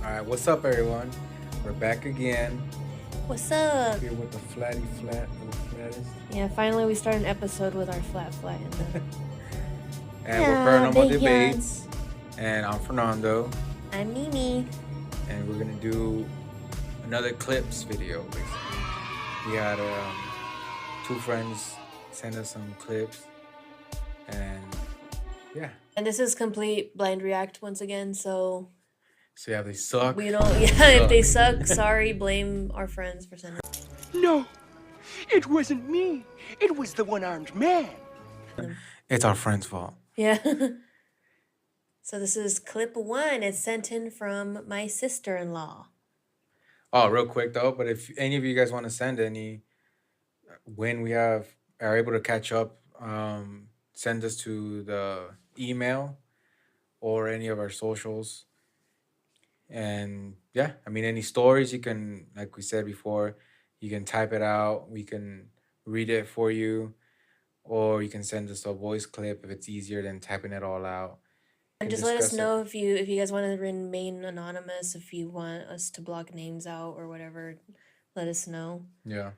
Alright, what's up everyone? We're back again. What's up? Here with the flattest. Yeah, finally we start an episode with our flat in the... And we're Paranormal Debates. And I'm Fernando. I'm Mimi. And we're gonna do another clips video, basically. We had two friends send us some clips. And yeah. And this is complete blind react once again, so yeah, they suck. We don't, if they suck, sorry, blame our friends for sending. No, it wasn't me. It was the one-armed man. It's our friend's fault. Yeah. So this is clip 1. It's sent in from my sister-in-law. Oh, real quick though, but if any of you guys want to send any, when we are able to catch up, send us to the email or any of our socials. And yeah, I mean, any stories you can, like we said before, you can type it out. We can read it for you, or you can send us a voice clip if it's easier than typing it all out. And just let us know if you guys want to remain anonymous, if you want us to block names out or whatever, let us know. Yeah.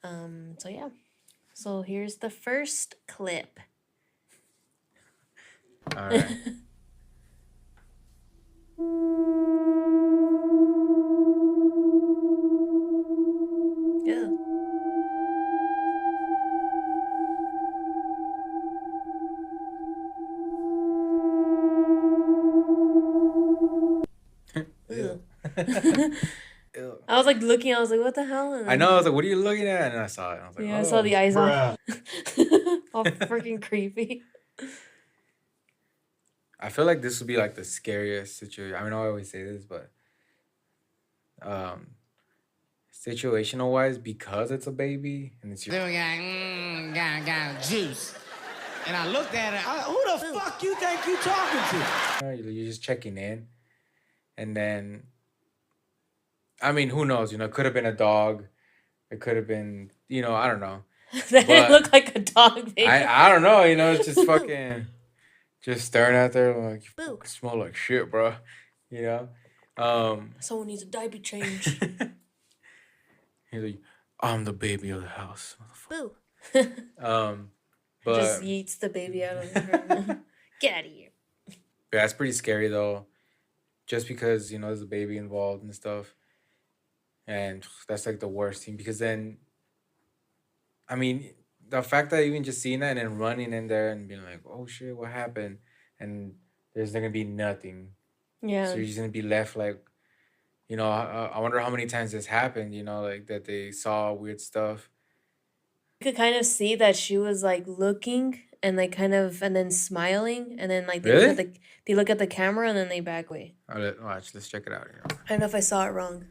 So yeah. So here's the first clip. All right. Yeah. Ew. Ew. I was like looking, I was like, what the hell? And I know, I was like, what are you looking at? And I saw it. I was like, yeah, I saw the eyes off. All freaking creepy. I feel like this would be like the scariest situation. I mean, I always say this, but situational wise, because it's a baby and it's your got juice. And I looked at it. Who the fuck you think you talking to? You're just checking in. And then, I mean, who knows? You know, it could have been a dog. It could have been, you know, I don't know. That didn't look like a dog, baby. I don't know. You know, it's just fucking, just staring at there like, you fucking smell like shit, bro. You know? Someone needs a diaper change. He's like, I'm the baby of the house. Boo. But just yeets the baby out of the room. Get out of here. Yeah, that's pretty scary though. Just because, you know, there's a baby involved and stuff. And that's like the worst thing. Because then, I mean, the fact that even just seeing that and then running in there and being like, oh shit, what happened? And there's not going to be nothing. Yeah. So you're just going to be left like, you know, I wonder how many times this happened, you know, like that they saw weird stuff. You could kind of see that she was like looking and like kind of, and then smiling. And then like they look at the camera and then they back away. Watch, let's check it out. You know. I don't know if I saw it wrong.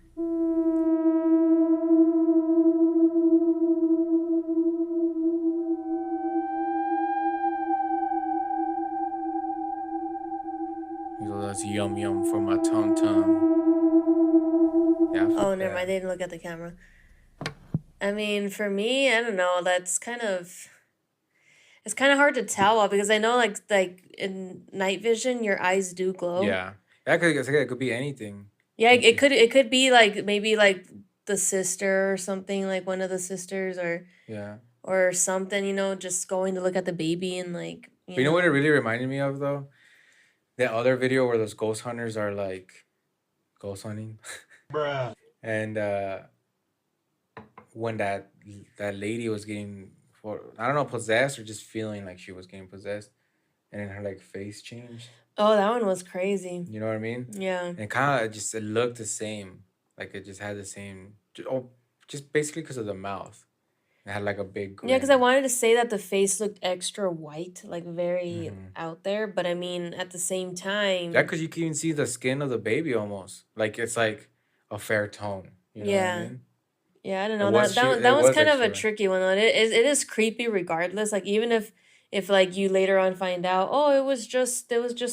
That's yum yum for my tum tum. Yeah. Oh, never mind. They didn't look at the camera. I mean, for me, I don't know. That's kind of, it's kind of hard to tell because I know like in night vision, your eyes do glow. Yeah. That could be anything. Yeah, it could be like maybe like the sister or something, like one of the sisters or something, you know, just going to look at the baby and like you know what it really reminded me of though? That other video where those ghost hunters are like ghost hunting. Bruh. And when that lady was getting I don't know, possessed or just feeling like she was getting possessed, and then her like face changed. Oh, that one was crazy. You know what I mean? Yeah. And it kind of it looked the same. Like it just had the same. Just basically because of the mouth. It had like a big grin. Yeah, because I wanted to say that the face looked extra white, like very out there. But I mean, at the same time. Yeah, because you can even see the skin of the baby almost. Like it's like a fair tone. You know what I mean? Yeah, I don't know. That was kind of a tricky one. It is creepy regardless. Like even if like you later on find out, oh, it was just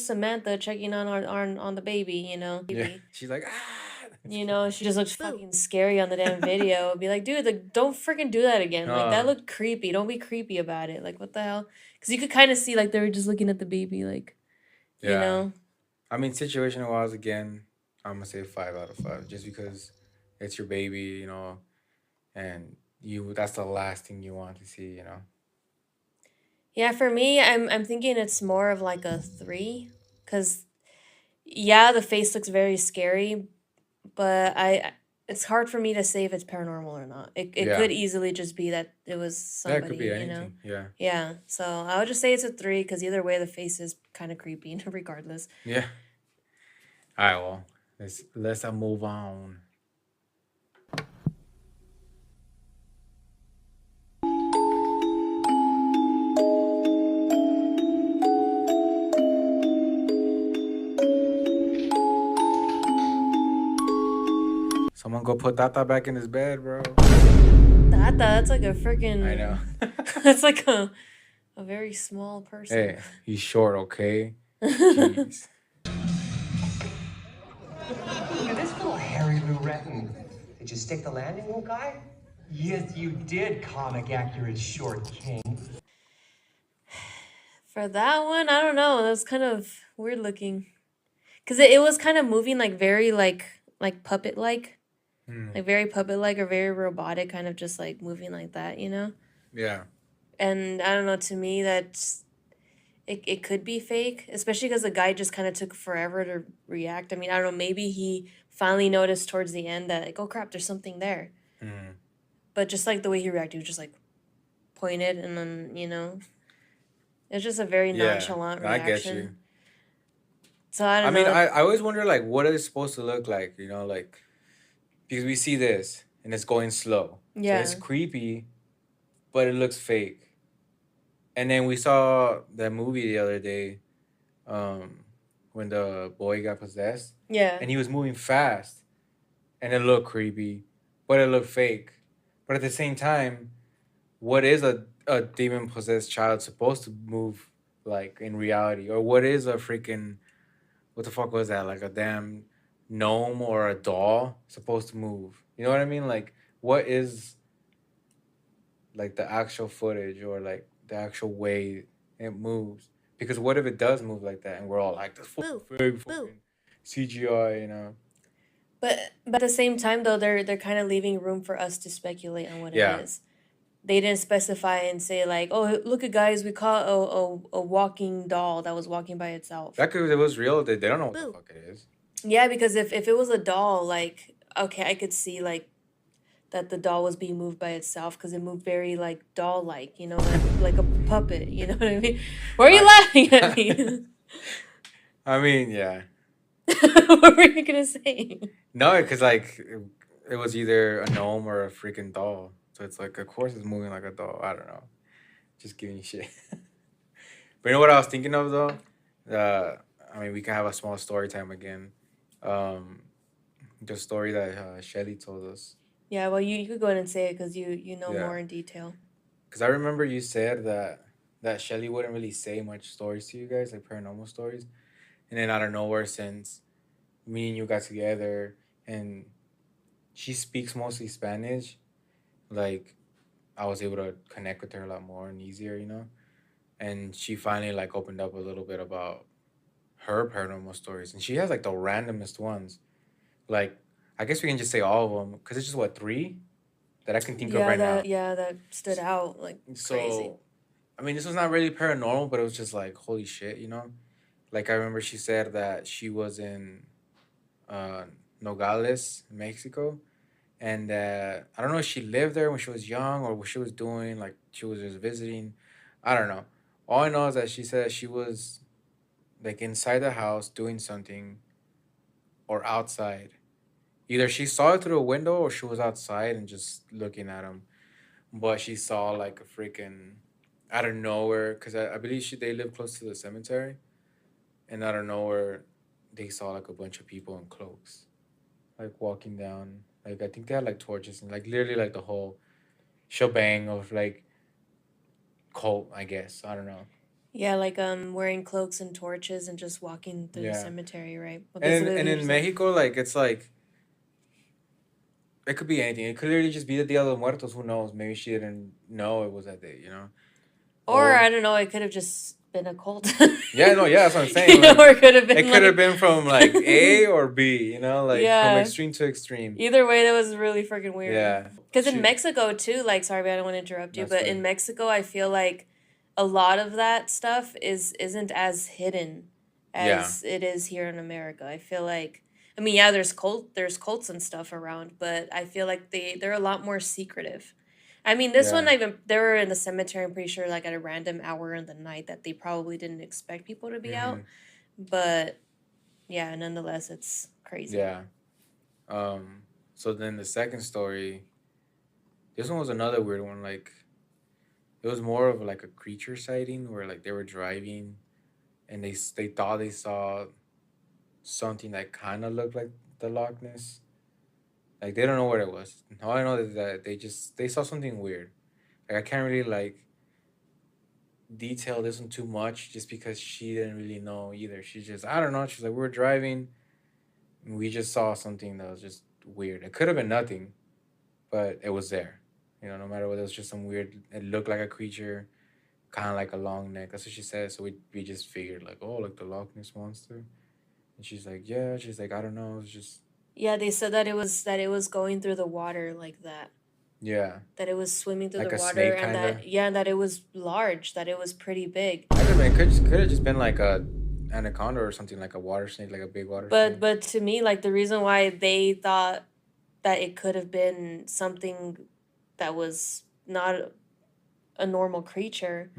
Samantha checking on the baby, you know. Yeah. She's like, ah. You know, she just looks fucking scary on the damn video. Be like, dude, like, don't freaking do that again. Like, that looked creepy. Don't be creepy about it. Like, what the hell? Because you could kind of see, like, they were just looking at the baby, like, you know? I mean, situational wise, again, I'm gonna say 5 out of 5, just because it's your baby, and that's the last thing you want to see. Yeah, for me, I'm thinking it's more of like a 3, cuz yeah, the face looks very scary, but it's hard for me to say if it's paranormal or not. It Yeah. could easily just be that it was Yeah, it could somebody, be you know. anything. Yeah. Yeah, so I would just say it's a 3 cuz either way the face is kind of creepy regardless. Yeah. All right, well, let's move on. Someone go put Tata back in his bed, bro. That's like a I know. freaking that's like a very small person. Hey, he's short, okay? Jeez. Yeah, this little Harry Lou Retton. Did you stick the landing, little guy? Yes, you did, comic accurate short king. For that one, I don't know. That was kind of weird looking. Cuz it was kind of moving like very like puppet like. Like very puppet like or very robotic, kind of just like moving like that, you know? Yeah. And I don't know, to me that's it could be fake, especially because the guy just kind of took forever to react. I mean, I don't know, maybe he finally noticed towards the end that like, oh crap, there's something there. But just like the way he reacted, he was just like pointed and then, it's just a very Yeah. nonchalant I get you. reaction. So I I don't mean, know. I always wonder, like, what is it supposed to look like, like, because we see this and it's going slow. So it's Yeah. creepy, but it looks fake. And then we saw that movie the other day, when the boy got possessed, Yeah. and he was moving fast, and it looked creepy, but it looked fake. But at the same time, what is a demon possessed child supposed to move like in reality? Or what is a freaking, what the fuck was that? Like a damn gnome or a doll supposed to move? You know what I mean? Like, what is like the actual footage or like the actual way it moves? Because what if it does move like that and we're all like, this fucking fake fucking CGI? But at the same time though, they're kind of leaving room for us to speculate on what it Yeah. is. They didn't specify and say like, "Oh, look at guys, we caught a walking doll that was walking by itself." That could, if it was real, they don't know what the fuck it is. Yeah, because if it was a doll, like okay, I could see like that the doll was being moved by itself because it moved very like doll like, like a puppet. You know what I mean? Why are you laughing at me? I mean, yeah. What were you gonna say? No, because like it was either a gnome or a freaking doll. So it's like, of course, it's moving like a doll. I don't know. Just giving you shit. But you know what I was thinking of though? I mean, we can have a small story time again. Um, the story that Shelly told us. Yeah, well, you could go ahead and say it because you know Yeah. more in detail. Because I remember you said that Shelly wouldn't really say much stories to you guys, like paranormal stories, and then out of nowhere, since me and you got together, and she speaks mostly Spanish, like I was able to connect with her a lot more and easier. And she finally like opened up a little bit about her paranormal stories, and she has like the randomest ones. Like, I guess we can just say all of them because it's just what, 3 that I can think of right now. That stood out like crazy. So, I mean, this was not really paranormal, but it was just like holy shit. Like I remember she said that she was in uh, Nogales, Mexico, and I don't know if she lived there when she was young or what she was doing. Like she was just visiting. I don't know. All I know is that she said she was like inside the house doing something or outside. Either she saw it through a window or she was outside and just looking at him. But she saw like a freaking out of nowhere, because I believe they live close to the cemetery, and out of nowhere they saw like a bunch of people in cloaks like walking down. Like I think they had like torches and like literally like the whole shebang of like cult, I guess. I don't know. Yeah, like wearing cloaks and torches and just walking through the Yeah. cemetery, right? Well, And in just Mexico, like it's like it could be anything. It could literally just be the Dia de los Muertos. Who knows? Maybe she didn't know it was that day. or I don't know, it could have just been a cult. Yeah, no, yeah, that's what I'm saying. Like, or it could have been. It could have been from like A or B. You know, like from extreme to extreme. Either way, that was really freaking weird. Yeah. Because in Mexico too, like, sorry, I don't want to interrupt you, but fine. in Mexico, I feel like a lot of that stuff isn't as hidden as it is here in America. I feel like, I mean, yeah, there's cults and stuff around, but I feel like they're a lot more secretive. I mean, this one, they were in the cemetery, I'm pretty sure, like at a random hour in the night that they probably didn't expect people to be out. But yeah, nonetheless, it's crazy. Yeah. So then the second story, this one was another weird one. Like, it was more of like a creature sighting where like they were driving, and they thought they saw something that kind of looked like the Loch Ness. Like, they don't know what it was. All I know is that they saw something weird. Like, I can't really like detail this one too much just because she didn't really know either. She's just, I don't know. She's like, we were driving and we just saw something that was just weird. It could have been nothing, but it was there. You know, no matter what, it was just some weird, it looked like a creature, kind of like a long neck. That's what she said. So we just figured like, oh, like the Loch Ness monster. And she's like, yeah. She's like, I don't know. It's just. Yeah, they said that it was going through the water like that. Yeah. That it was swimming through like the a water, snake, and that it was large, that it was pretty big. I don't know, it could have just been like a anaconda or something, like a water snake, like a big water snake. But to me, like, the reason why they thought that it could have been something that was not a normal creature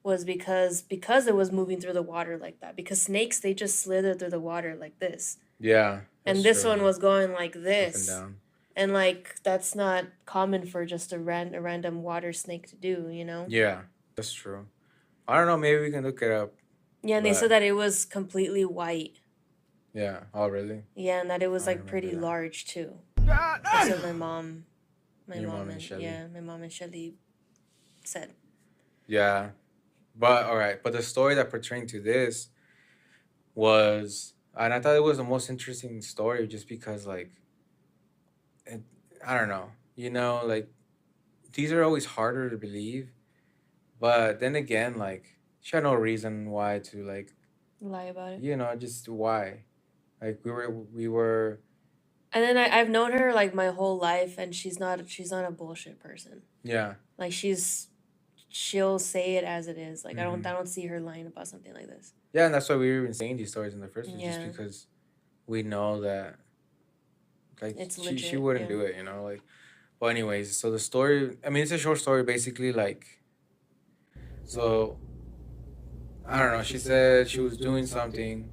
was because it was moving through the water like that. Because snakes, they just slither through the water like this. Yeah. And this one was going like this. Up and down. And like, that's not common for just a random water snake to do, you know? Yeah, that's true. I don't know, maybe we can look it up. Yeah, and they said that it was completely white. Yeah. Oh, really? Yeah, and that it was like pretty large too. So my mom and Shelly. Yeah, my mom and Shelly said. Yeah. But all right, but the story that pertained to this was, and I thought it was the most interesting story just because like I don't know, you know, like these are always harder to believe, but then again, like she had no reason why to like lie about it. You know, just why, like we were. And then I've known her like my whole life, and she's not a bullshit person. Yeah. Like she'll say it as it is. Like I don't see her lying about something like this. Yeah, and that's why we were even saying these stories in the first place, just because we know that like it's legit, she wouldn't do it, you know, like. But anyways, so the story, I mean, it's a short story basically, like. So I don't know, she said she was doing something,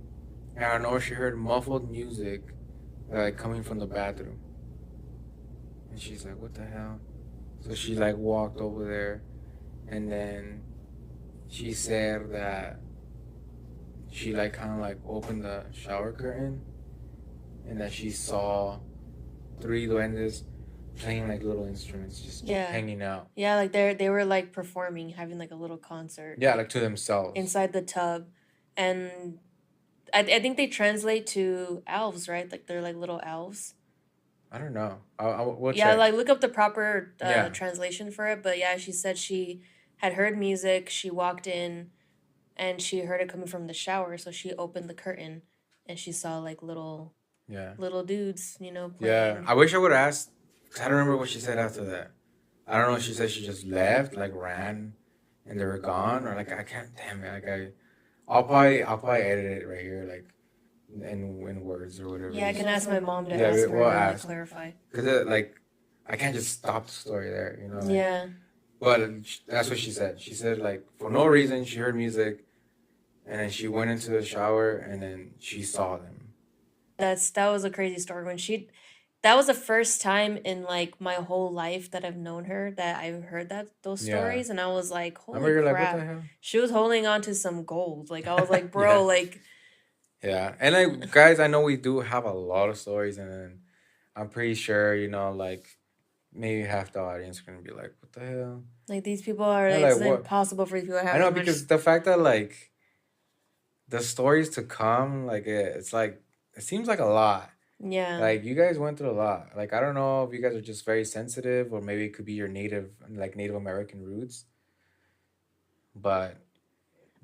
and I don't know, she heard muffled music like coming from the bathroom, and she's like, what the hell? So she like walked over there, and then she said that she like kind of like opened the shower curtain, and that she saw 3 duendes playing like little instruments, just hanging out. Yeah, like they were like performing, having like a little concert. Yeah, like to themselves. Inside the tub. And I think they translate to elves, right? Like they're like little elves. I don't know. We'll yeah, check. Like look up the proper translation for it. But yeah, she said she had heard music. She walked in and she heard it coming from the shower. So she opened the curtain and she saw like little dudes, you know, playing. Yeah, I wish I would have asked. I don't remember what she said after that. I don't know if she said she just left, like ran, and they were gone, or like I can't. Damn it! Like I'll probably edit it right here, like in words or whatever. Yeah, I can ask my mom to ask her to clarify. Because like I can't just stop the story there, you know. Like, yeah. But that's what she said. She said like for no reason she heard music, and then she went into the shower and then she saw them. That was a crazy story that was the first time in like my whole life that I've known her that I've heard those stories, and I was like, holy crap. Like, what the hell? She was holding on to some gold. Like I was like, bro, like. Yeah, and like guys, I know we do have a lot of stories, and I'm pretty sure, you know, like maybe half the audience are gonna be like, what the hell? Like these people are it's impossible for these people to have. I know, because the fact that like the stories to come, like it's like it seems like a lot. Yeah. Like you guys went through a lot. Like I don't know if you guys are just very sensitive, or maybe it could be your Native American roots. But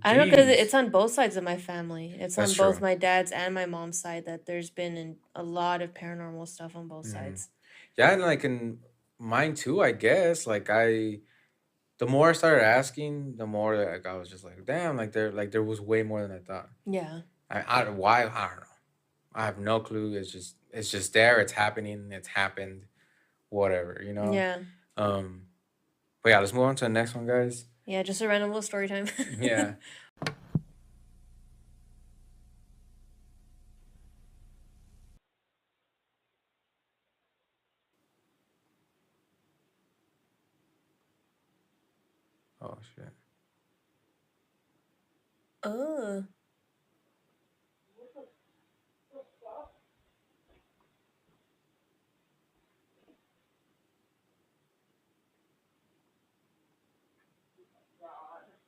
I don't know because it's Jeez. on both sides of my family. It's That's on both true. my dad's and my mom's side that there's been a lot of paranormal stuff on both Hmm. sides. Yeah, and like in mine too, I guess. The more I started asking, the more like I was just like, damn, there was way more than I thought. Yeah. Why I don't know. I have no clue. It's just there. It's happening. It's happened. Whatever, you know. Yeah. Um, but yeah, let's move on to the next one, guys. Yeah, just a random little story time. Yeah. Oh shit. Oh.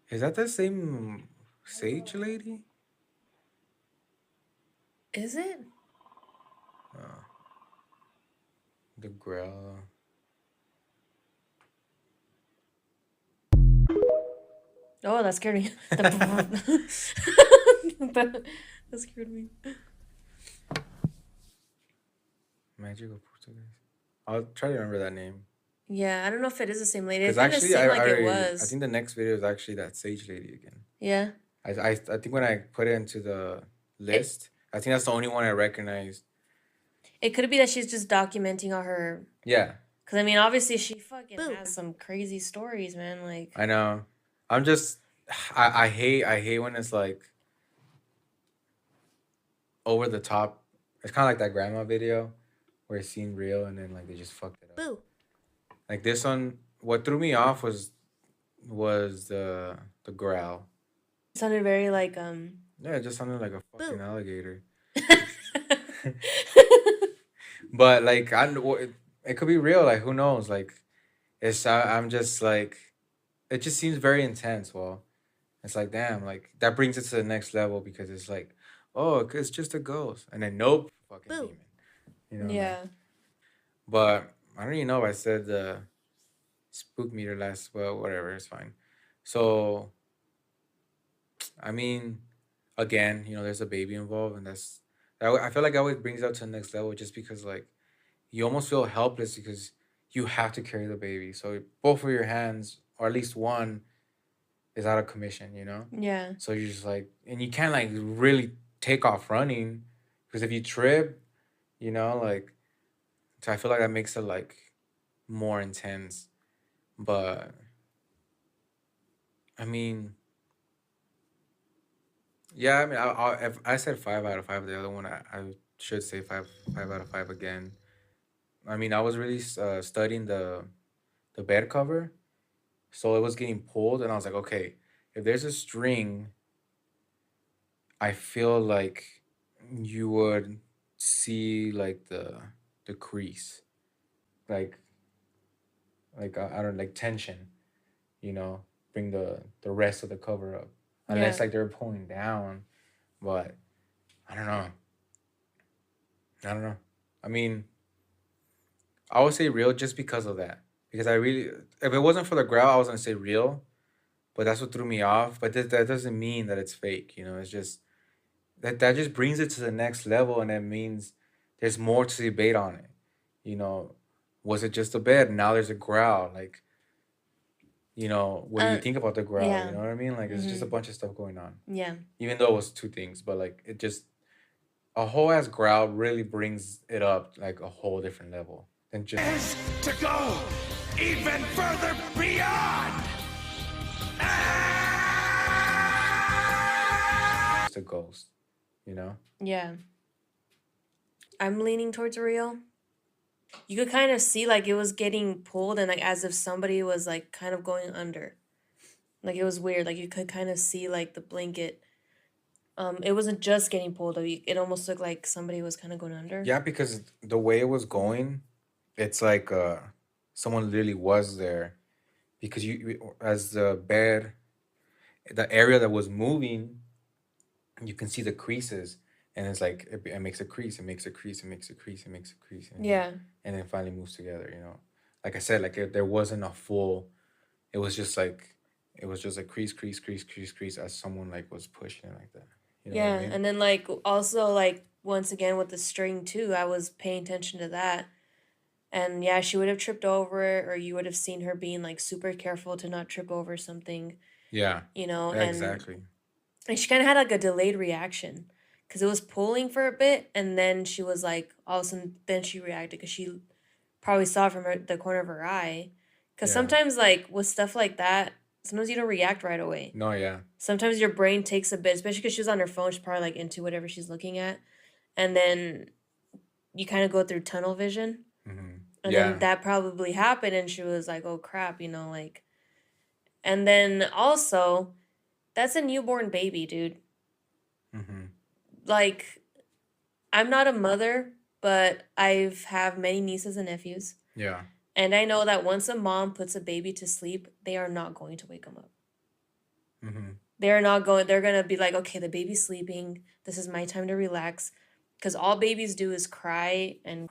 Is that the same sage lady? Is it? Uh, the Grail. Oh, that scared me. That scared me. Magical Portuguese. I'll try to remember that name. Yeah, I don't know if it is the same lady. It Because kind of actually, seemed like it I was. think the next video is actually that sage lady again. Yeah. I think when I put it into the It list, I think that's the only one I recognized. it could be that she's just documenting all her. Yeah, Because I mean, obviously she fucking has some crazy stories, man. Like. I know. I'm just, I hate when it's like over the top. It's kind of like that grandma video where it seemed real and then like they just fucked it up. Boo. Like this one, what threw me off was the growl. It sounded very like Yeah, it just sounded like a fucking Boo. alligator. But like it could be real. Like who knows? Like I'm just like it just seems very intense. Well, it's like damn, like that brings it to the next level because it's like, oh, it's just a ghost, and then nope, fucking Boo. demon. You know, like. Yeah. But I don't even know if I said the spook meter last. Well, whatever, it's fine. So I mean, again, there's a baby involved, and I feel like it always brings it up to the next level just because like you almost feel helpless because you have to carry the baby. So both of your hands, or at least one, is out of commission, Yeah. So you're just like, and you can't like really take off running because if you trip, like, so I feel like that makes it like more intense. But I mean, yeah, I mean, if I said 5 out of 5, the other one I should say five out of five again. I mean, I was really studying the bed cover, so it was getting pulled, and I was like, okay, if there's a string, I feel like you would see like the crease, like I don't like tension, bring the rest of the cover up, unless Yeah. like they're pulling down, but I don't know. I don't know. I mean, I would say real just because of that. Because I really, if it wasn't for the growl, I was gonna say real, but that's what threw me off. But that doesn't mean that it's fake. It's just that just brings it to the next level, and that means there's more to debate on it. You know, was it just a bed? Now there's a growl. Like, what do you Uh. think about the growl? You Yeah. know what I mean? Like, it's just a Mhm. bunch of stuff going on. Yeah. Even though it was two things, but like it just a whole ass growl really brings it up like a whole different level than just To go even further beyond. a ghost. Yeah. I'm leaning towards real. You could kind of see like it was getting pulled and like as if somebody was like kind of going under. Like it was weird. Like you could kind of see like the blanket. It wasn't just getting pulled. It almost looked like somebody was kind of going under. Yeah, because the way it was going, it's like someone literally was there because as the bed, the area that was moving, you can see the creases, and it's like it makes a crease, it makes a crease, it makes a crease, it makes a crease, Yeah. and then finally moves together. Like I said, like there wasn't a full. It was just like it was just a crease, crease, crease, crease, crease as someone like was pushing it like that. You know what I Yeah, mean? and then like also like once again with the string too, I was paying attention to that. And yeah, she would have tripped over it, or you would have seen her being like super careful to not trip over something, Yeah, you know, exactly. and she kind of had like a delayed reaction because it was pulling for a bit, and then she was like, all of a sudden, then she reacted because she probably saw it from the corner of her eye. Because Yeah. sometimes, like with stuff like that, sometimes you don't react right away. No, yeah. Sometimes your brain takes a bit, especially because she was on her phone. She's probably like into whatever she's looking at, and then you kind of go through tunnel vision, Mm-hmm. and then Yeah. that probably happened, and she was like, "Oh crap," you know, like. And then also, that's a newborn baby, dude. Mm-hmm. Like, I'm not a mother, but I've have many nieces and nephews. Yeah. And I know that once a mom puts a baby to sleep, they are not going to wake them up. Mm-hmm. They're not going, they're going to be like, okay, the baby's sleeping. This is my time to relax. Because all babies do is cry, and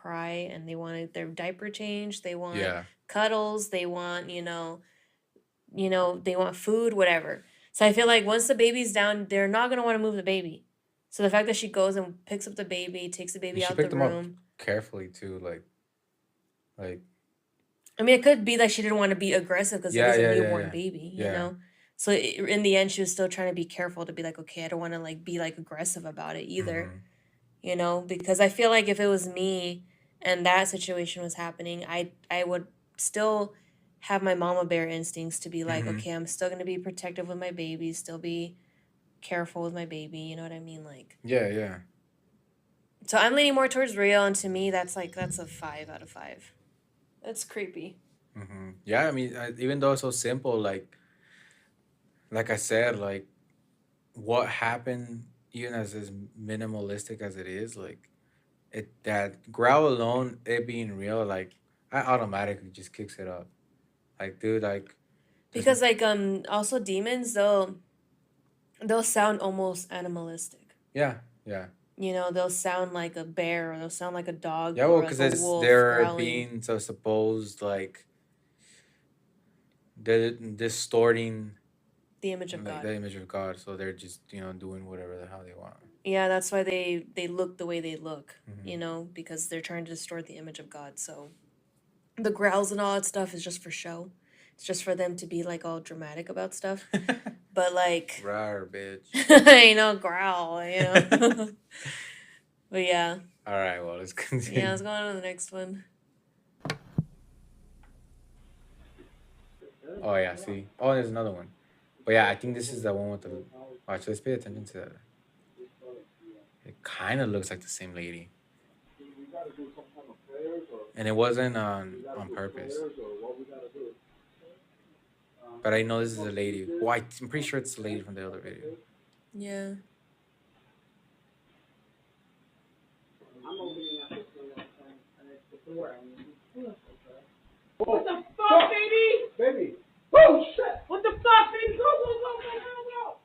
they want their diaper changed. They want Yeah. cuddles. They want, they want food, whatever. So I feel like once the baby's down, they're not going to want to move the baby. So the fact that she goes and picks up the baby, takes the And baby she out the picked them up room. carefully too, like. I mean, it could be that she didn't want to be aggressive because it Yeah, is a yeah, yeah, newborn yeah. baby, Yeah. So in the end, she was still trying to be careful to be like, okay, I don't want to like be like aggressive about it either, because I feel like if it was me and that situation was happening, I would still have my mama bear instincts to be like, Mm-hmm. okay, I'm still gonna be protective with my baby, still be careful with my baby. You know what I mean? Like, Yeah, yeah. so I'm leaning more towards real, and to me, that's a 5 out of 5. That's creepy. Mm-hmm. Yeah, I mean, even though it's so simple, like I said, like what happened, even as minimalistic as it is, like it that growl alone, it being real, like I automatically just kicks it up. Like, dude, like there's Because like also demons they'll sound almost animalistic. yeah, yeah. They'll sound like a bear, or they'll sound like a dog, Yeah, well, or because like a it's wolf they're growling. being so supposed like they're distorting The image of like God. the image of God, so they're just doing whatever the hell they want. Yeah, that's why they look the way they look, Hmm. because they're trying to distort the image of God. So the growls and all that stuff is just for show. It's just for them to be like all dramatic about stuff. But like Rar, bitch. growl. But yeah. All right, well, let's continue. Yeah, let's go on to the next one. Oh yeah, see. Oh, there's another one. But yeah, I think this is the one with the. Watch, let's pay attention to that. It kind of looks like the same lady, and it wasn't on purpose. But I know this is a lady. Well, I'm pretty sure it's the lady from the other video. Yeah. What the fuck, baby? Baby. Oh, shit. What the fuck, baby? Go, go, go, go, go,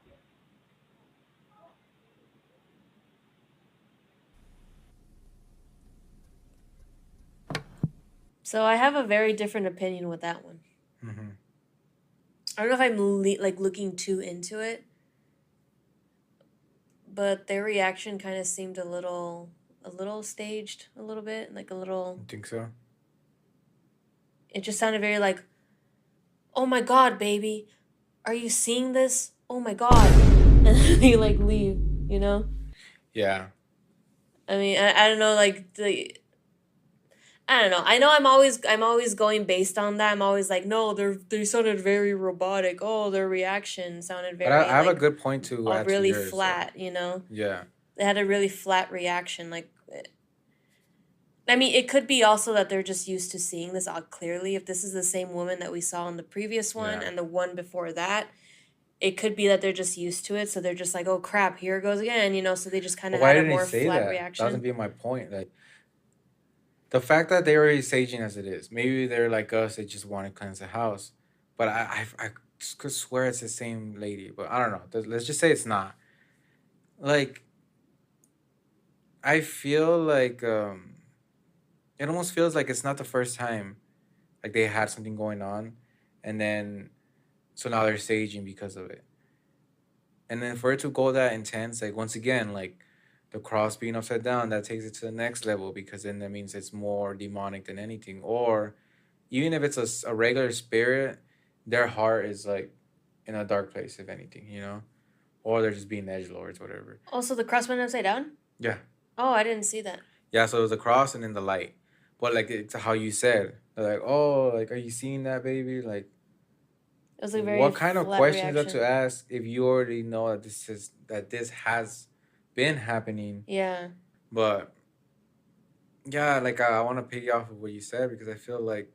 go. So I have a very different opinion with that one. Mm-hmm. I don't know if I'm like looking too into it, but their reaction kind of seemed a little staged, a little bit, like a little. You think so? It just sounded very like, "Oh my God, baby, are you seeing this? Oh my God," and then they like leave. Yeah. I mean, I don't know, like I don't know. I know I'm always going based on that. I'm always like, no, they sounded very robotic. Oh, their reaction sounded But very I have a like good point to all add to really yours. So. flat. Yeah. They had a really flat reaction. Like, I mean, it could be also that they're just used to seeing this all clearly. If this is the same woman that we saw in the previous one Yeah. and the one before that, it could be that they're just used to it. So they're just like, oh crap, here it goes again. So they just kind of Why had a didn't he more say flat that? reaction. Doesn't be my point. Like the fact that they're already saging as it is. Maybe they're like us. They just want to cleanse the house. But I could swear it's the same lady. But I don't know. Let's just say it's not. Like I feel like it almost feels like it's not the first time like they had something going on, and then So now they're saging because of it. And then for it to go that intense, like once again, like the cross being upside down, that takes it to the next level because then that means it's more demonic than anything. Or even if it's a regular spirit, their heart is like in a dark place, if anything, you know? Or they're just being edge lords, whatever. Also, the cross went upside down? Yeah. Oh, I didn't see that. Yeah, so it was the cross and then the light. But like it's how you said. They're like, oh, like are you seeing that, baby? Like it was a very what kind of questions are reaction. to ask if you already know that this has been happening? Yeah. But yeah, like I want to piggy off of what you said because I feel like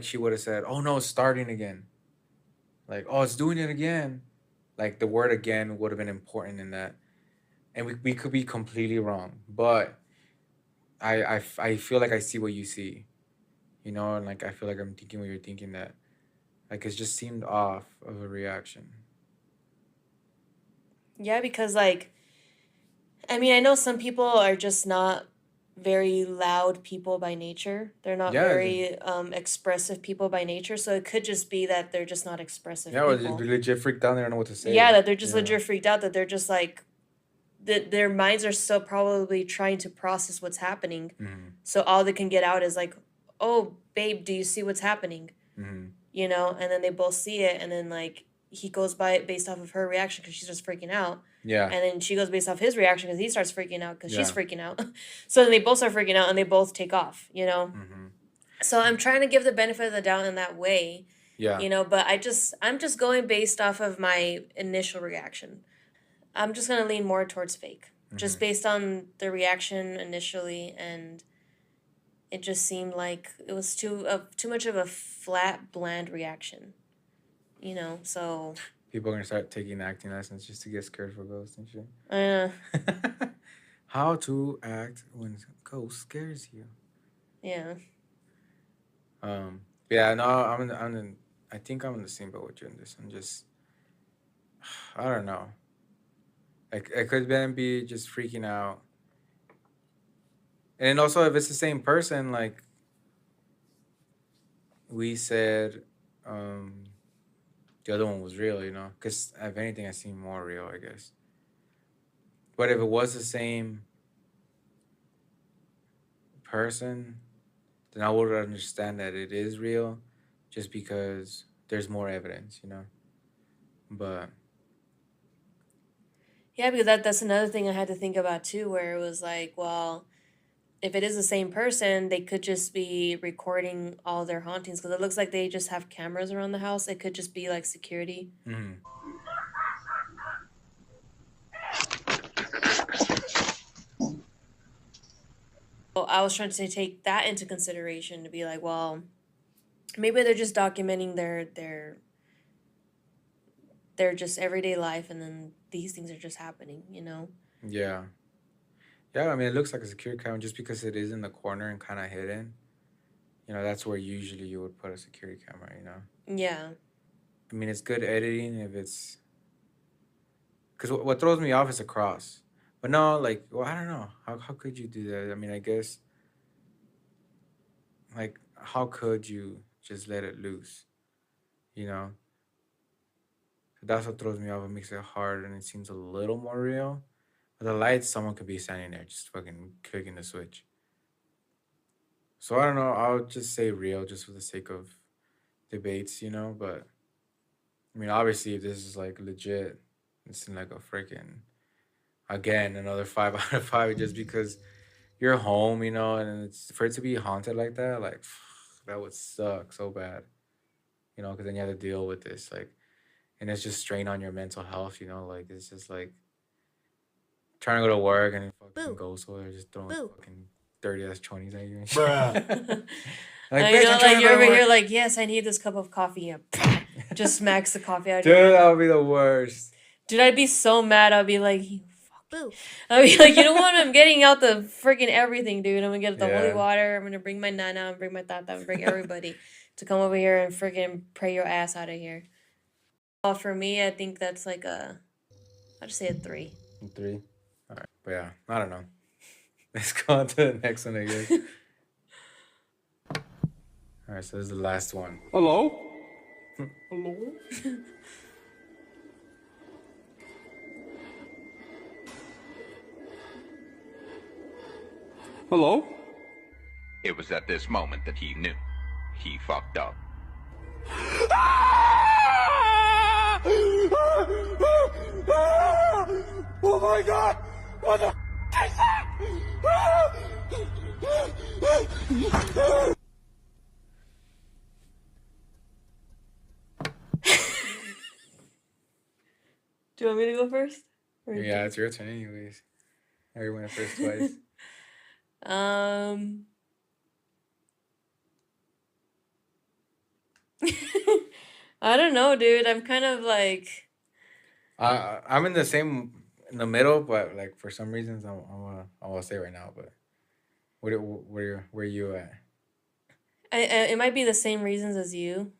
she would have said, "Oh no, it's starting again." Like, "Oh, it's doing it again." Like the word again would have been important in that. And we could be completely wrong, but I feel like I see what you see. You know, and like I feel like I'm thinking what you're thinking that like it just seemed off of a reaction. Yeah, because like I mean, I know some people are just not very loud people by nature. They're not Yeah, very expressive people by nature. So it could just be that they're just not expressive yeah, or they people. legit freaked out. They don't know what to say. Yeah, that they're just Yeah. legit freaked out. That they're just like that their minds are still probably trying to process what's happening. Mm-hmm. So all they can get out is like, "Oh, babe, do you see what's happening?" Mm-hmm. You know, and then they both see it, and then like he goes by it based off of her reaction because she's just freaking out. Yeah. And then she goes based off his reaction because he starts freaking out because she's Yeah. freaking out. So then they both start freaking out and they both take off, you know? Mm-hmm. So I'm trying to give the benefit of the doubt in that way, Yeah. you know, but I'm just going based off of my initial reaction. I'm just going to lean more towards fake, just based on the reaction initially. And it just seemed like it was too much of a flat, bland reaction, you know? So People are gonna start taking acting lessons just to get scared for ghosts and shit. uh, How to act when a ghost scares you. yeah. Yeah, no, I think I'm in the same boat with you in this. I'm just, I don't know. Like, it could then be just freaking out. And also, if it's the same person, like we said, the other one was real, you know? Because if anything, I seem more real, I guess. But if it was the same person, then I would understand that it is real just because there's more evidence, you know? But Yeah, because that's another thing I had to think about too, where it was like, well, if it is the same person, they could just be recording all their hauntings because it looks like they just have cameras around the house. It could just be like security. mm-hmm. So I was trying to take that into consideration to be like, well, maybe they're just documenting their just everyday life, and then these things are just happening, you know? Yeah. Yeah, I mean, it looks like a security camera just because it is in the corner and kind of hidden. You know, that's where usually you would put a security camera, you know? Yeah. I mean, it's good editing if it's... Because what throws me off is a cross. But no, like, well, I don't know. How could you do that? I mean, I guess, like, how could you just let it loose, you know? That's what throws me off. It makes it hard and it seems a little more real. But the lights, someone could be standing there just fucking clicking the switch. So I don't know. I'll just say real just for the sake of debates, you know? But I mean, obviously, if this is like legit, it's in like a freaking, again, another 5 out of 5 just because you're home, you know? And it's for it to be haunted like that, like, that would suck so bad, you know? Because then you have to deal with this, like, and it's just strain on your mental health, you know? Like, it's just like, trying to go to work and it fucking goes so they're just throwing fucking dirty ass 20s at you and shit. Bruh. Like, you bitch, know, I'm trying like to you're go to over here work. like, yes, I need this cup of coffee. And just smacks the coffee out of Dude, your that hand. would be the worst. Dude, I'd be so mad. I'd be like, you fuck. I'd be like, you know what? I'm getting out the freaking everything, dude. I'm gonna get the holy Yeah. water. I'm gonna bring my nana and bring my tata and bring everybody to come over here and freaking pray your ass out of here. Well, for me, I think that's like I'll just say a 3. 3. All right. But yeah, I don't know. Let's go on to the next one, I guess. All All right, so this is the last one. Hello? Hello? Hello? It was at this moment that he knew. He fucked up. Oh my god! What the is that? Do you want me to go first? Yeah, it's your turn anyways. I went first twice. I don't know, dude. I'm kind of like... I'm in the middle, but like for some reasons, I will say right now. But where you at? it might be the same reasons as you.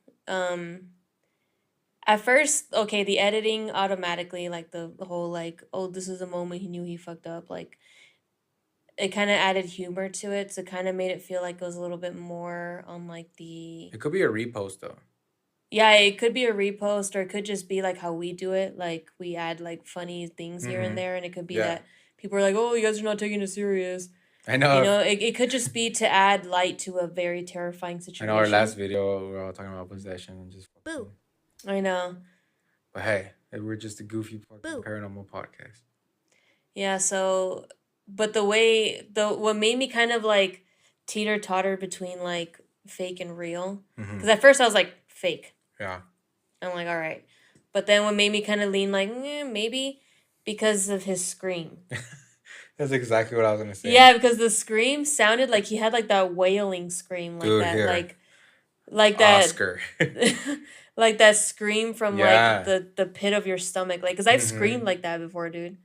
At first, okay, the editing automatically, like the whole like, oh, this is a moment he knew he fucked up. Like, it kind of added humor to it, so kind of made it feel like it was a little bit more on like the... It could be a repost though. Yeah, it could be a repost, or it could just be like how we do it. Like, we add like funny things here and there, and it could be that people are like, oh, you guys are not taking it serious. I know. You know, it could just be to add light to a very terrifying situation. I know our last video, we were all talking about possession and just... Boo. I know. But hey, we're just a goofy fucking paranormal podcast. Yeah, so... But what made me kind of like teeter-totter between like fake and real. Because at first I was like, fake. Yeah. I'm like, all right. But then what made me kind of lean like, maybe because of his scream. That's exactly what I was going to say. Yeah, because the scream sounded like he had like that wailing scream. Like Dude, that, here. like that. Oscar. Like that scream from like the pit of your stomach. Like, because I've screamed like that before, dude.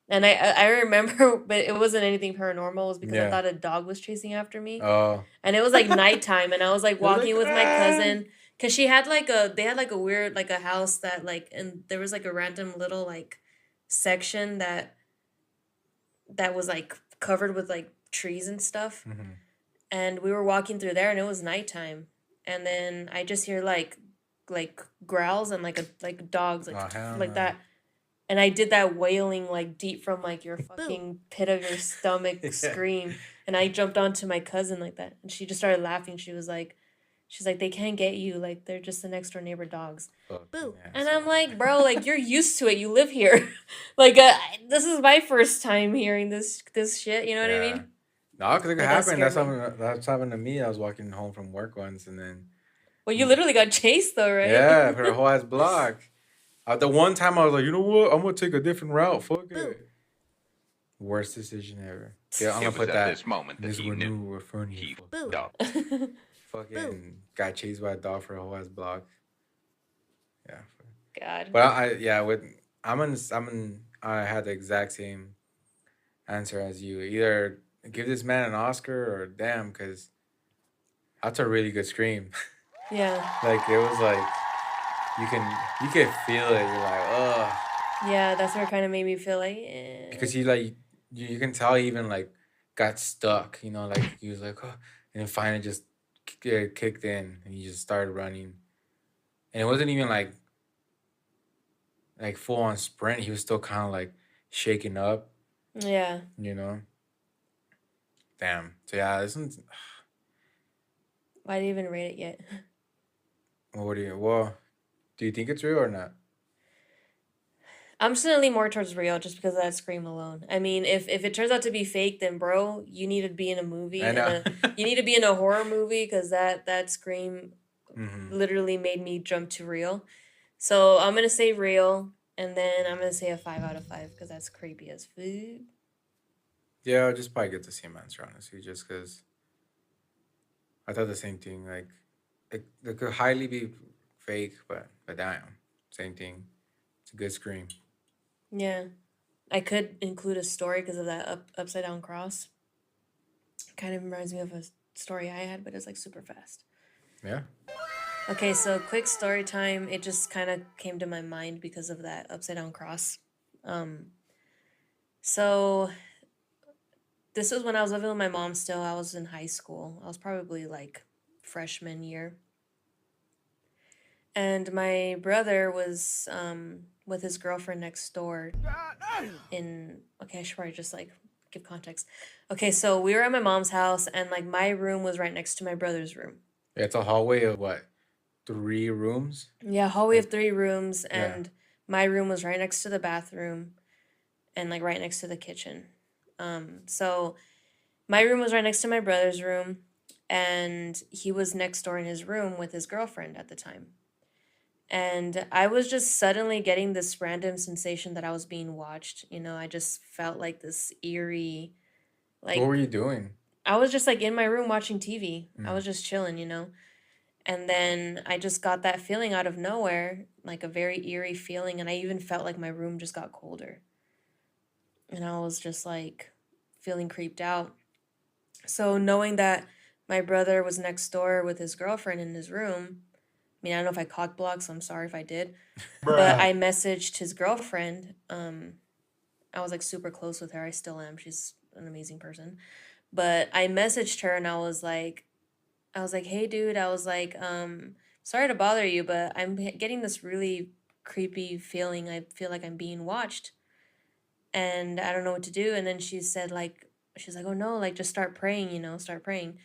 And I remember, but it wasn't anything paranormal. It was because I thought a dog was chasing after me. Oh. And it was like nighttime, and I was like walking with my cousin, because they had like a weird, like a house that like, and there was like a random little like section that was like covered with like trees and stuff. And we were walking through there, and it was nighttime. And then I just hear like growls and like dogs like that. And I did that wailing, like, deep from, like, your fucking pit of your stomach scream. And I jumped onto my cousin like that. And she just started laughing. She's like, they can't get you. Like, they're just the next door neighbor dogs. Boo. And I'm like, bro, like, you're used to it. You live here. Like, this is my first time hearing this shit. You know what I mean? No, because it could happen. That's happened to me. I was walking home from work once, and then... Well, you literally got chased, though, right? Yeah, for a whole ass block. The one time I was like, you know what? I'm going to take a different route. Fuck it. Worst decision ever. Yeah, I'm going to put that. This moment that he knew he fucked up. Fucking got chased by a dog for a whole ass block. Yeah. God. But I had the exact same answer as you. Either give this man an Oscar or damn, because that's a really good scream. Yeah. Like, it was like... You can feel it. You're like, ugh. Yeah, that's where it kind of made me feel like, eh. Because he like you can tell he even like got stuck. You know, like he was like, oh, and then finally just kicked in, and he just started running. And it wasn't even like full on sprint. He was still kind of like shaking up. Yeah. You know. Damn. So yeah, this one's... Why do you even rate it yet? Do you think it's real or not? I'm just gonna lean more towards real just because of that scream alone. I mean, if it turns out to be fake, then bro, you need to be in a movie. I know. You need to be in a horror movie, because that scream literally made me jump to real. So I'm gonna say real, and then I'm gonna say a 5 out of 5 because that's creepy as food. Yeah, I'll just probably get the same answer, honestly, just because I thought the same thing. Like, it could highly be fake, but damn, same thing. It's a good scream. Yeah, I could include a story because of that upside down cross. Kind of reminds me of a story I had, but it's like super fast. Yeah. Okay, so quick story time. It just kind of came to my mind because of that upside down cross. So this was when I was living with my mom still. I was in high school. I was probably like freshman year. And my brother was with his girlfriend next door okay, I should probably just like give context. Okay, so we were at my mom's house and like my room was right next to my brother's room. Yeah, it's a hallway of what? 3 rooms? Yeah, hallway of 3 rooms, Yeah. and my room was right next to the bathroom and like right next to the kitchen. So my room was right next to my brother's room, and he was next door in his room with his girlfriend at the time. And I was just suddenly getting this random sensation that I was being watched. You know, I just felt like this eerie, What were like you doing? I was just like in my room watching TV. I Mm. was just chilling, you know. And then I just got that feeling out of nowhere, like a very eerie feeling, and I even felt like my room just got colder. And I was just like feeling creeped out. So knowing that my brother was next door with his girlfriend in his room, I mean, I don't know if I cock blocked, so I'm sorry if I did. But I messaged his girlfriend. I was like super close with her. I still am. She's an amazing person. But I messaged her and I was like, hey dude, I was like, sorry to bother you, but I'm getting this really creepy feeling. I feel like I'm being watched and I don't know what to do. And then she's like, oh no, like just start praying, you know, start praying.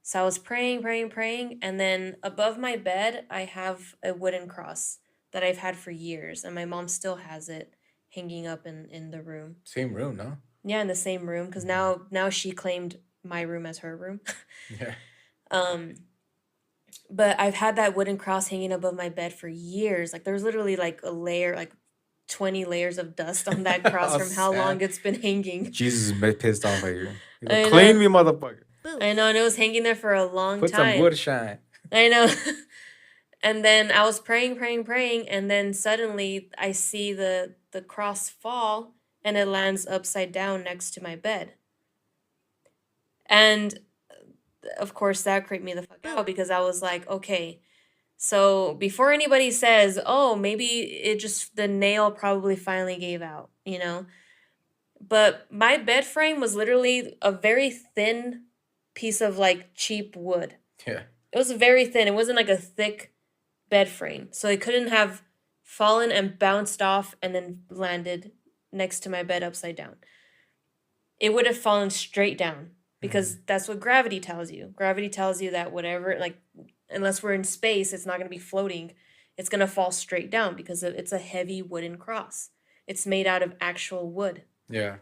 So I was praying, and then above my bed, I have a wooden cross that I've had for years, and my mom still has it hanging up in the room. Same room, no? Yeah, in the same room, because now she claimed my room as her room. Yeah. But I've had that wooden cross hanging above my bed for years. Like there's literally like a layer, like 20 layers of dust on that cross from how long it's been hanging. Jesus is pissed off at you. He's I like, know. clean me, motherfucker. I know, and it was hanging there for a long Put time. some wood shine. I know. And then I was praying, and then suddenly I see the cross fall and it lands upside down next to my bed. And of course that creeped me the fuck out because I was like, okay, so before anybody says, oh, maybe it just the nail probably finally gave out, you know? But my bed frame was literally a very thin piece of like cheap wood. Yeah. It was very thin. It wasn't like a thick bed frame. So it couldn't have fallen and bounced off and then landed next to my bed upside down. It would have fallen straight down because that's what gravity tells you. Gravity tells you that whatever, like, unless we're in space, it's not going to be floating. It's going to fall straight down because it's a heavy wooden cross. It's made out of actual wood. Yeah.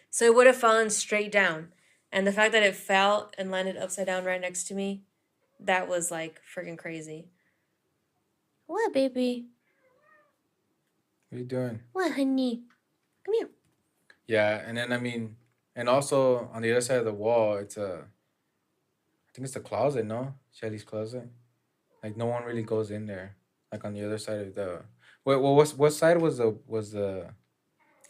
So it would have fallen straight down. And the fact that it fell and landed upside down right next to me, that was like freaking crazy. What, baby? What are you doing? What, honey? Come here. Yeah, and then I mean, and also on the other side of the wall, I think it's the closet, no? Shelly's closet. Like no one really goes in there. Like on the other side of the. What side was the?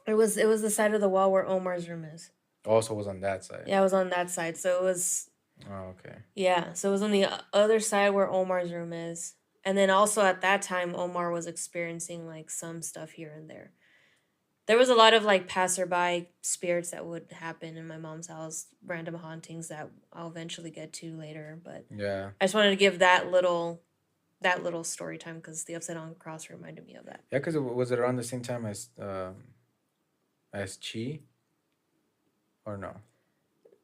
It was the side of the wall where Omar's room is. Also was on that side. Yeah, it was on that side. So it was. Oh, okay. Yeah, so it was on the other side where Omar's room is. And then also at that time, Omar was experiencing like some stuff here and there. There was a lot of like passerby spirits that would happen in my mom's house, random hauntings that I'll eventually get to later. But Yeah. I just wanted to give that little story time because the upside down cross reminded me of that. Yeah, because was it around the same time as Chi? Or no?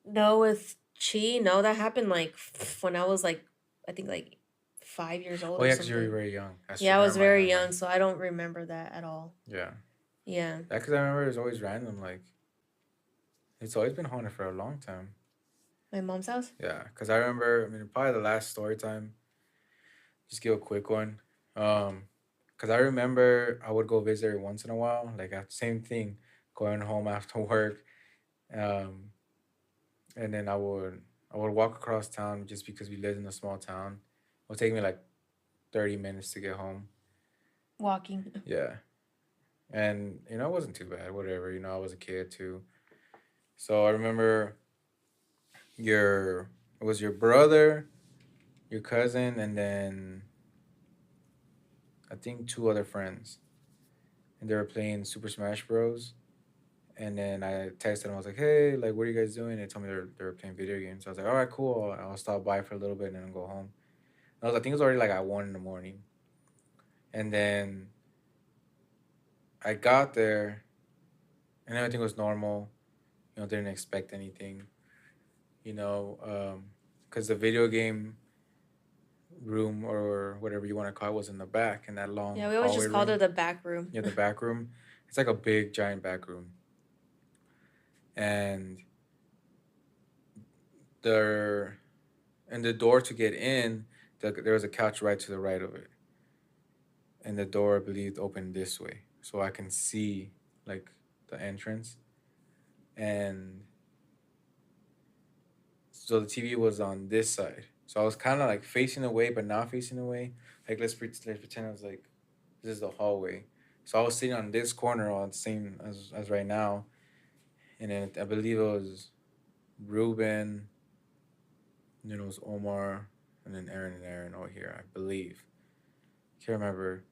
No, with Chi, no, that happened like when I was like, I think like 5 years old. Oh yeah, or because you something. were very young. Yeah, I was very young, so I don't remember that at all. Yeah. Yeah. Yeah, because I remember it was always random. Like, it's always been haunted for a long time. My mom's house? Yeah, because I remember, I mean, probably the last story time, just give a quick one. Because I remember I would go visit her once in a while. Like, same thing, going home after work. Um, and then I would walk across town just because we lived in a small town. It would take me like 30 minutes to get home. Walking. Yeah. And, it wasn't too bad, whatever. I was a kid too. So I remember it was your brother, your cousin, and then I think 2 other friends. And they were playing Super Smash Bros. And then I texted them. I was like, "Hey, like, what are you guys doing?" They told me they're playing video games. So I was like, "All right, cool. I'll stop by for a little bit and then go home." I think it was already like at 1 in the morning. And then I got there and everything was normal. Didn't expect anything. Because the video game room or whatever you want to call it was in the back in that long Yeah, we always hallway just called room. it the back room. Yeah, the back room. It's like a big giant back room. And there and the door to get in, there was a couch right to the right of it. And the door, I believe, opened this way. So I can see like the entrance. And so the TV was on this side. So I was kind of like facing away, but not facing away. Like let's pretend I was like, this is the hallway. So I was sitting on this corner on the same as right now. And then I believe it was Ruben, and then it was Omar, and then Aaron over here, I believe. Can't remember.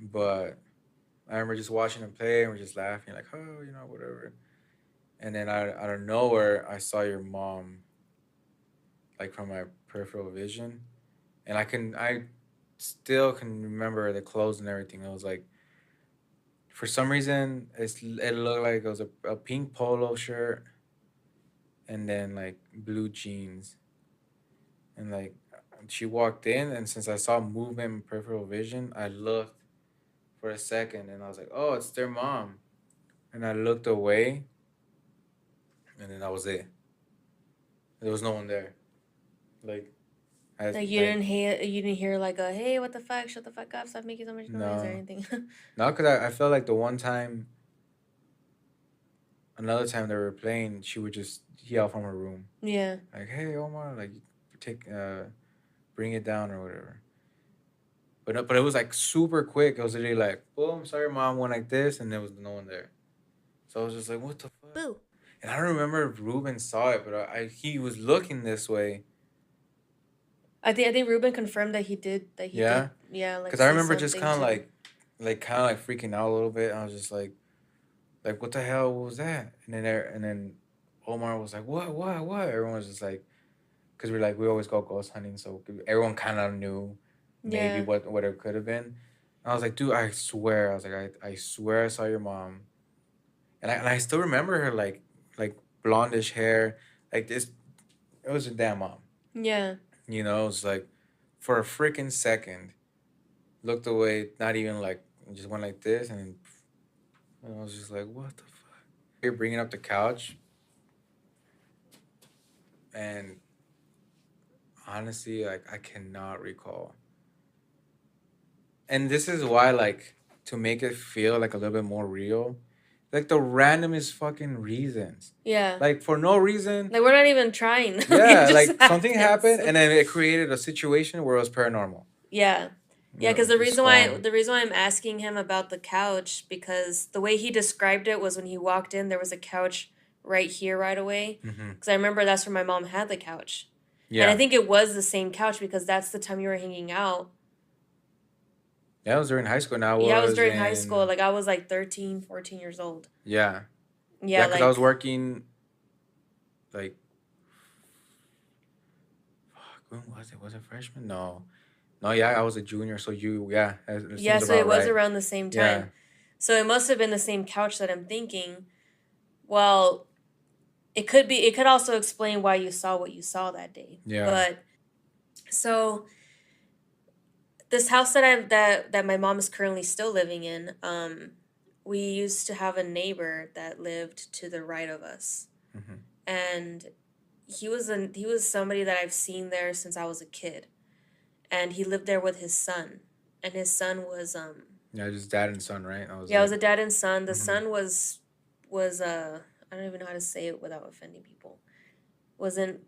But I remember just watching them play and we're just laughing, like, oh, whatever. And then out of nowhere, I saw your mom, like from my peripheral vision. And I still can remember the clothes and everything. It was like, for some reason, it looked like it was a pink polo shirt and then like blue jeans. And like, she walked in, and since I saw movement in peripheral vision, I looked for a second and I was like, oh, it's their mom. And I looked away, and then that was it. There was no one there. Like, Like you didn't hear like a hey, what the fuck, shut the fuck up, stop making so much noise or no, anything. not because I felt like the one time, another time they were playing, she would just yell from her room, Yeah. like, "Hey, Omar, like, take, bring it down or whatever." But it was like super quick. It was literally like, boom, sorry, mom, went like this, and there was no one there. So I was just like, what the fuck? Boo. And I don't remember if Ruben saw it, but he was looking this way. I think Ruben confirmed that he did Yeah, yeah, like because I see remember just something kind of too. like freaking out a little bit. I was just like, what the hell was that? And then Omar was like, what? Everyone was just like, because we always go ghost hunting, so everyone kind of knew maybe Yeah. what it could have been. I was like, dude, I swear, I swear I saw your mom, and I still remember her like blondish hair, like this. It was your damn mom. Yeah. It was like, for a freaking second, looked away, not even like, just went like this, and I was just like, what the fuck? You're bringing up the couch, and honestly, like, I cannot recall. And this is why, like, to make it feel like a little bit more real, like the randomest fucking reasons, Yeah. like for no reason. Like we're not even trying. Like, Yeah, it just like something happens. happened, and then it created a situation where it was paranormal. Yeah. Yeah, because Just spawn. the reason why I'm asking him about the couch, because the way he described it was when he walked in, there was a couch right here right away. Mm-hmm. Because I remember that's where my mom had the couch. And I Yeah, think it was the same couch because that's the time you were hanging out. yeah, it was during high school. And I Yeah, it was was during high school. in. Like I was like 13, 14 years old. Yeah, Yeah, yeah, because I was like working. Like, fuck, when was it? Was it freshman? No, no, yeah, I was a junior. So yeah, it yeah, seems so it about was right. around the same Yeah, time. So it must have been the same couch that I'm thinking. Well, it could also explain why you saw what you saw that day. yeah. But so this house that my mom is currently still living in, we used to have a neighbor that lived to the right of us. Mm-hmm. And he was somebody that I've seen there since I was a kid. And he lived there with his son. And his son was Yeah, just dad and son, right? I was yeah, it was like, a dad and son. The mm-hmm. son was I don't even know how to say it without offending people. Wasn't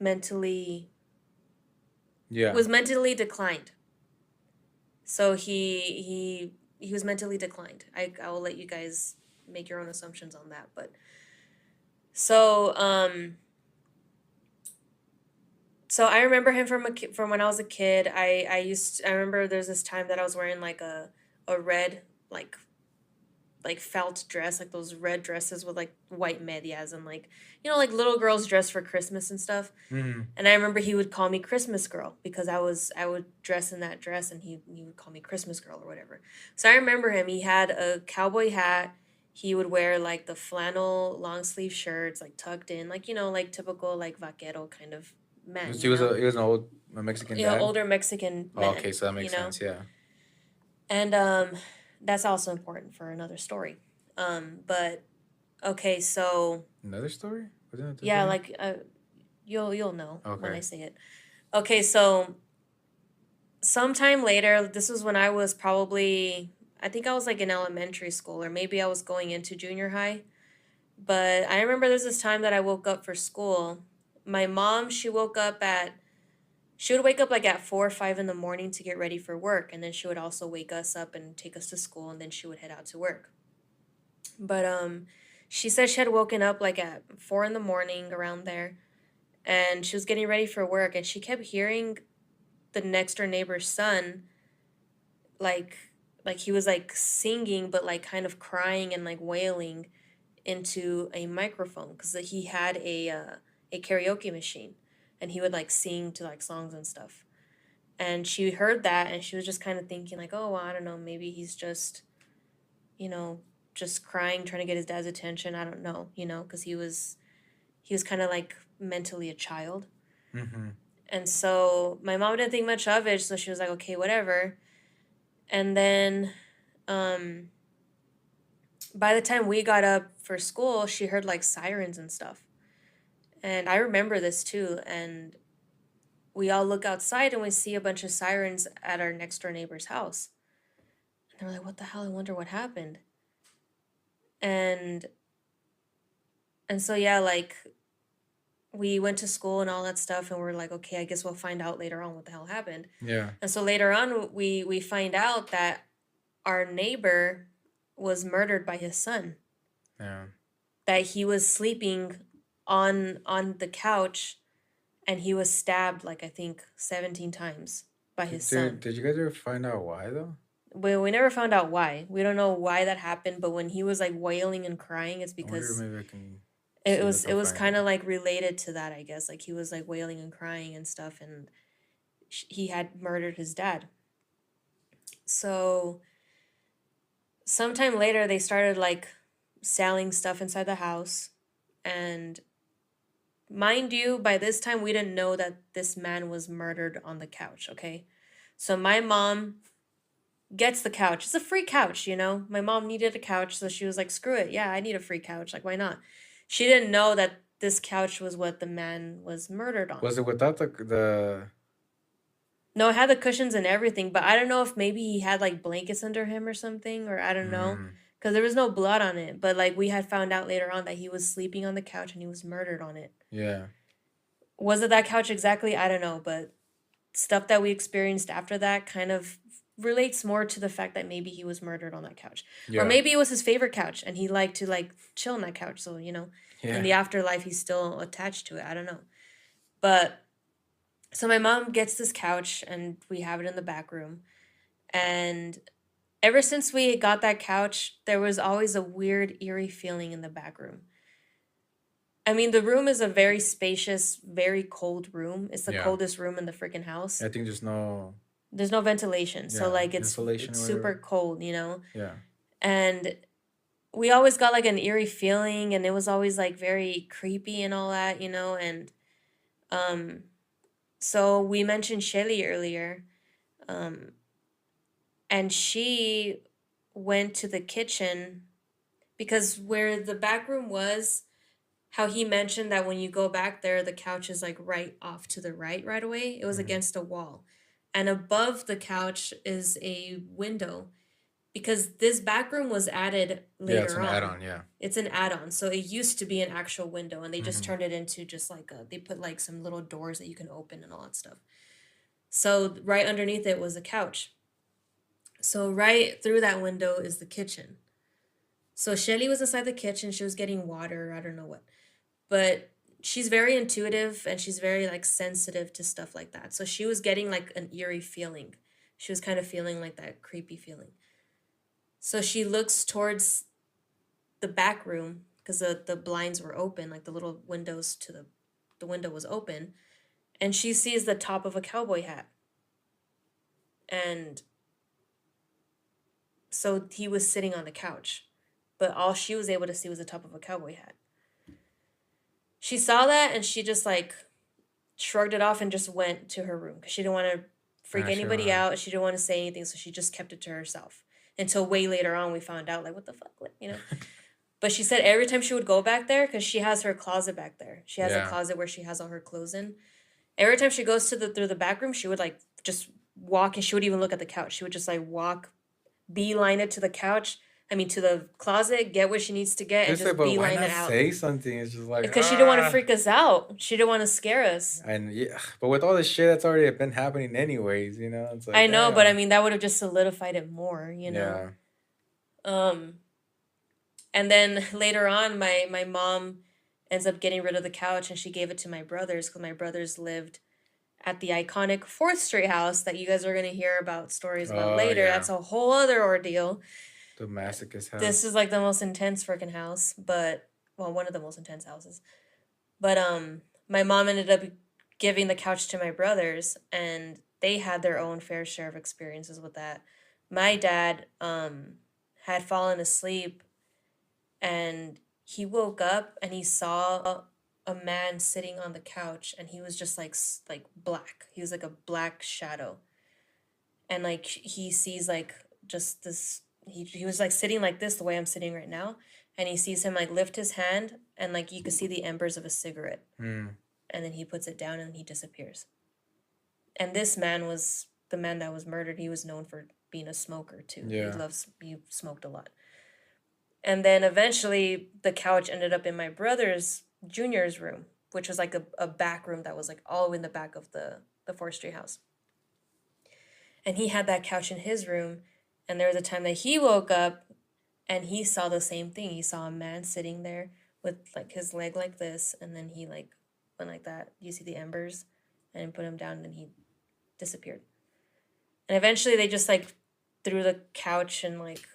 mentally Yeah, was mentally declined. So he was mentally declined. I will let you guys make your own assumptions on that, but so so I remember him from when I was a kid. I remember there's this time that I was wearing like a red like felt dress, like those red dresses with like white medias and like, you know, like little girls dress for Christmas and stuff. Mm-hmm. And I remember he would call me Christmas girl because I would dress in that dress, and he would call me Christmas girl or whatever. So I remember him. He had a cowboy hat. He would wear like the flannel long sleeve shirts, like tucked in, like, you know, like typical like vaquero kind of man, He was he was an old Mexican dad. older Mexican Oh, man. okay, so that makes sense. Yeah. And that's also important for another story. But okay, so Another story? Was it another yeah, story? like you'll know when I Okay. say it. Okay, so sometime later, this was when I was probably, I think I was like in elementary school, or maybe I was going into junior high. But I remember there's this time that I woke up for school. My mom, she would wake up like at 4 or 5 in the morning to get ready for work. And then she would also wake us up and take us to school. And then she would head out to work. But she said she had woken up like at 4 in the morning around there. And she was getting ready for work. And she kept hearing the next door neighbor's son, like he was like singing, but like kind of crying and like wailing into a microphone, because he had a karaoke machine, and he would like sing to like songs and stuff. And she heard that, and she was just kind of thinking like, oh, well, I don't know, maybe he's just, you know, just crying, trying to get his dad's attention. I don't know, you know, because he was kind of like mentally a child. Mm-hmm. And so my mom didn't think much of it, so she was like, okay, whatever. And then by the time we got up for school, she heard like sirens and stuff. And I remember this too. And we all look outside and we see a bunch of sirens at our next door neighbor's house. And they're like, what the hell? I wonder what happened. And so yeah, like we went to school and all that stuff, and we're like, okay, I guess we'll find out later on what the hell happened. Yeah. And so later on we find out that our neighbor was murdered by his son. Yeah. That he was sleeping on the couch, and he was stabbed like I think 17 times by his son. Did you guys ever find out why though? We never found out why. We don't know why that happened, but when he was like wailing and crying, it's I wonder because maybe I can it see if was I can find kind it. of like related to that, I guess. Like he was like wailing and crying and stuff, and he had murdered his dad. So sometime later they started like selling stuff inside the house, and mind you, by this time we didn't know that this man was murdered on the couch, okay? So my mom gets the couch. It's a free couch, you know? My mom needed a couch, so she was like, screw it. Yeah, I need a free couch. Like, why not? She didn't know that this couch was what the man was murdered on. Was it without the No, it had the cushions and everything, but I don't know if maybe he had like blankets under him or something, or I don't know. Because there was no blood on it. But like we had found out later on that he was sleeping on the couch and he was murdered on it. Yeah. Was it that couch exactly? I don't know, but stuff that we experienced after that kind of relates more to the fact that maybe he was murdered on that couch. Yeah. Or maybe it was his favorite couch and he liked to like chill on that couch. So, you know, in the afterlife, he's still attached to it. I don't know. But so my mom gets this couch and we have it in the back room. And ever since we got that couch, there was always a weird, eerie feeling in the back room. I mean, the room is a very spacious, very cold room. It's the coldest room in the freaking house. I think there's no ventilation. So like it's super cold, you know? Yeah. And we always got like an eerie feeling, and it was always like very creepy and all that, you know? And so we mentioned Shelly earlier. And she went to the kitchen because where the back room was, how he mentioned that when you go back there, the couch is like right off to the right away. It was against a wall. And above the couch is a window, because this back room was added later on. Yeah, it's an add-on, yeah. It's an add-on. So it used to be an actual window, and they just turned it into just like they put like some little doors that you can open and all that stuff. So right underneath it was a couch. So right through that window is the kitchen. So Shelly was inside the kitchen. She was getting water. I don't know what. But she's very intuitive and she's very like sensitive to stuff like that. So she was getting like an eerie feeling. She was kind of feeling like that creepy feeling. So she looks towards the back room, because the blinds were open, like the little windows to the window was open, and she sees the top of a cowboy hat. And so he was sitting on the couch, but all she was able to see was the top of a cowboy hat. She saw that and she just like shrugged it off and just went to her room because she didn't want to freak anybody out. She didn't want to say anything, so she just kept it to herself. Until way later on, we found out, like, what the fuck, like, you know? But she said every time she would go back there, because she has her closet back there. She has a closet where she has all her clothes in. Every time she goes through the back room, she would, like, just walk, and she would even look at the couch. She would just, like, walk, beeline it to the couch. I mean, to the closet, get what she needs to get, and It's just like, but beeline why not it out. say something? It's just like, because she didn't want to freak us out. She didn't want to scare us. And yeah, but with all this shit that's already been happening anyways, you know? It's like, I know, but I mean, that would have just solidified it more, you know? Yeah. And then later on, my mom ends up getting rid of the couch and she gave it to my brothers because my brothers lived at the iconic 4th Street house that you guys are going to hear about stories about later. Yeah. That's a whole other ordeal. The masochist house. This is like the most intense freaking house, but, well, one of the most intense houses. But my mom ended up giving the couch to my brothers, and they had their own fair share of experiences with that. My dad had fallen asleep, and he woke up and he saw a man sitting on the couch, and he was just like black. He was like a black shadow, and like he sees like just this. He was like sitting like this, the way I'm sitting right now, and he sees him like lift his hand, and like you could see the embers of a cigarette, and then he puts it down and he disappears. And this man was the man that was murdered. He was known for being a smoker too. Yeah. He smoked a lot. And then eventually the couch ended up in my brother's junior's room, which was like a back room that was like all in the back of the 4th Street house. And he had that couch in his room, and there was a time that he woke up and he saw the same thing. He saw a man sitting there with like his leg like this, and then he like went like that. You see the embers, and then put him down, and then he disappeared. And eventually they just like threw the couch in like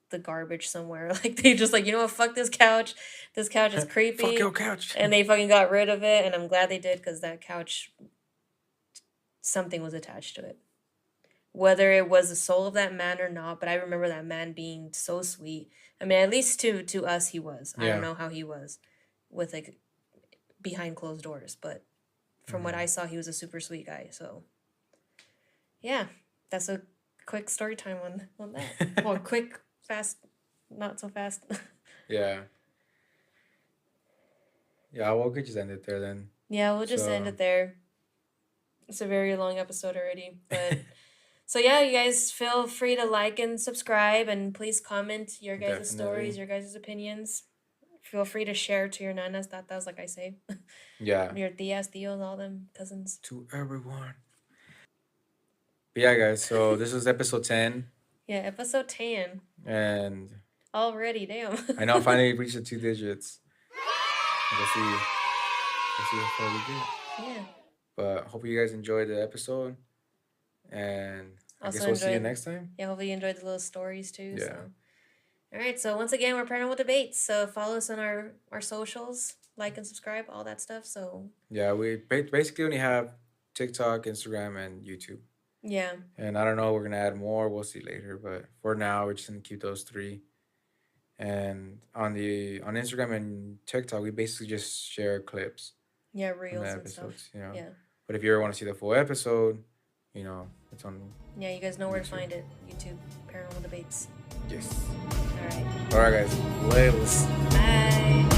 the garbage somewhere. Like they just like, you know what, fuck this couch. This couch is creepy. Fuck your couch. And they fucking got rid of it, and I'm glad they did, because that couch, something was attached to it. Whether it was the soul of that man or not, but I remember that man being so sweet. I mean, at least to us he was. I don't know how he was with like behind closed doors, but from what I saw, he was a super sweet guy. So yeah, that's a quick story time on that. Well, quick, fast, not so fast. Yeah. Yeah, well, we could just end it there then. Yeah, we'll just end it there. It's a very long episode already, but so yeah, you guys feel free to like and subscribe, and please comment your guys' stories, your guys' opinions. Feel free to share to your nanas, tatas, like I say. Yeah. Your tias, tios, all them cousins. To everyone. But yeah, guys, so this is episode 10. Yeah, episode 10. And already, damn. I know I finally reached the 2 digits. Let's see how far we get. Yeah. But hope you guys enjoyed the episode. And I guess we'll see you next time. Yeah, hopefully you enjoyed the little stories too. Yeah. So. All right, so once again, we're Paranormal Debates. So follow us on our socials, like and subscribe, all that stuff. So yeah, we basically only have TikTok, Instagram, and YouTube. Yeah. And I don't know, we're going to add more. We'll see later. But for now, we're just going to keep those 3. And on Instagram and TikTok, we basically just share clips. Yeah, reels and stuff. You know? Yeah. But if you ever want to see the full episode, you know, it's on. Yeah, you guys know where to find it. YouTube, Paranormal Debates. Yes. All right. All right, guys. Laylas. Bye.